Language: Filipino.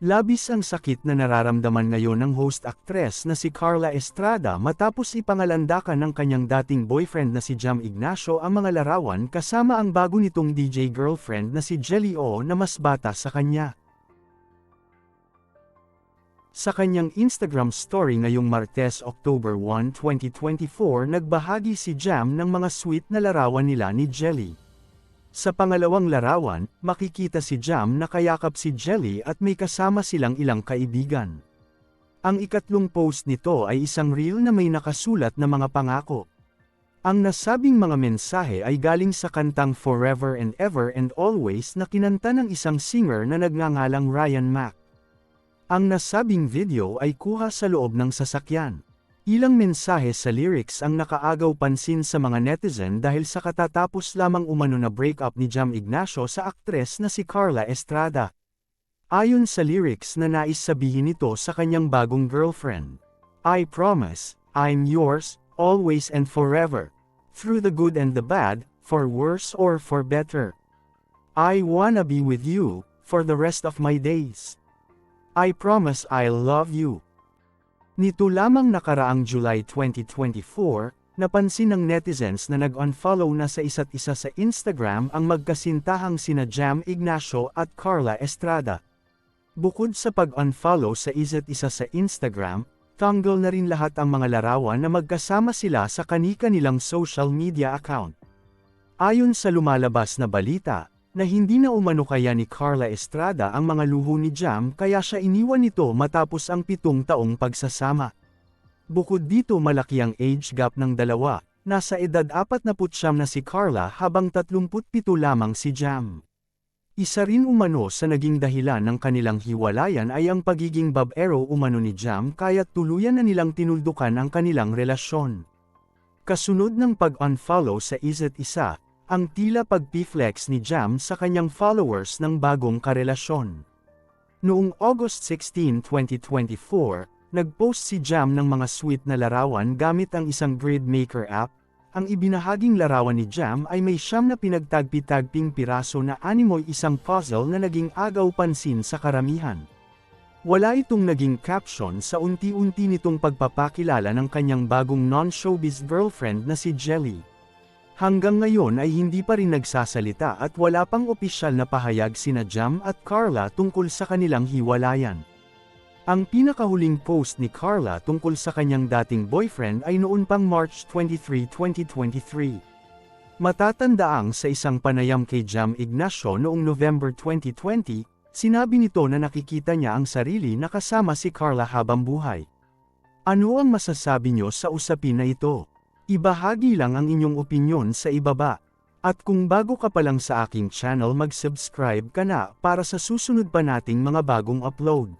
Labis ang sakit na nararamdaman ngayon ng host-actress na si Carla Estrada matapos ipangalandakan ng kanyang dating boyfriend na si Jam Ignacio ang mga larawan kasama ang bago nitong DJ girlfriend na si Jelly O na mas bata sa kanya. Sa kanyang Instagram story ngayong Martes, October 1, 2024, nagbahagi si Jam ng mga sweet na larawan nila ni Jelly. Sa pangalawang larawan, makikita si Jam na kayakap si Jelly at may kasama silang ilang kaibigan. Ang ikatlong post nito ay isang reel na may nakasulat na mga pangako. Ang nasabing mga mensahe ay galing sa kantang Forever and Ever and Always na kinanta ng isang singer na nagngangalang Ryan Mac. Ang nasabing video ay kuha sa loob ng sasakyan. Ilang mensahe sa lyrics ang nakaagaw pansin sa mga netizen dahil sa katatapos lamang umano na breakup ni Jam Ignacio sa aktres na si Carla Estrada. Ayon sa lyrics na nais sabihin nito sa kanyang bagong girlfriend, "I promise, I'm yours, always and forever. Through the good and the bad, for worse or for better. I wanna be with you, for the rest of my days. I promise I'll love you." Nito lamang nakaraang July 2024, napansin ng netizens na nag-unfollow na sa isa't isa sa Instagram ang magkasintahang sina Jam Ignacio at Carla Estrada. Bukod sa pag-unfollow sa isa't isa sa Instagram, tanggal na rin lahat ang mga larawan na magkasama sila sa kani-kanilang social media account. Ayon sa lumalabas na balita, na hindi na umano kaya ni Carla Estrada ang mga luho ni Jam kaya siya iniwan nito matapos ang 7 taong pagsasama. Bukod dito malaki ang age gap ng dalawa, nasa edad 49 na si Carla habang 37 lamang si Jam. Isa rin umano sa naging dahilan ng kanilang hiwalayan ay ang pagiging babaero umano ni Jam kaya't tuluyan na nilang tinuldukan ang kanilang relasyon. Kasunod ng pag-unfollow sa isa't isa, ang tila pag-flex ni Jam sa kanyang followers ng bagong karelasyon. Noong August 16, 2024, nag-post si Jam ng mga sweet na larawan gamit ang isang grid maker app. Ang ibinahaging larawan ni Jam ay may 9 na pinagtagpi-tagping piraso na animoy isang puzzle na naging agaw pansin sa karamihan. Wala itong naging caption sa unti-unti nitong pagpapakilala ng kanyang bagong non-showbiz girlfriend na si Jelly. Hanggang ngayon ay hindi pa rin nagsasalita at wala pang opisyal na pahayag sina Jam at Carla tungkol sa kanilang hiwalayan. Ang pinakahuling post ni Carla tungkol sa kanyang dating boyfriend ay noon pang March 23, 2023. Matatandaang sa isang panayam kay Jam Ignacio noong November 2020, sinabi nito na nakikita niya ang sarili na kasama si Carla habang buhay. Ano ang masasabi niyo sa usapin na ito? Ibahagi lang ang inyong opinyon sa ibaba. At kung bago ka pa lang sa aking channel mag-subscribe ka na para sa susunod pa nating mga bagong upload.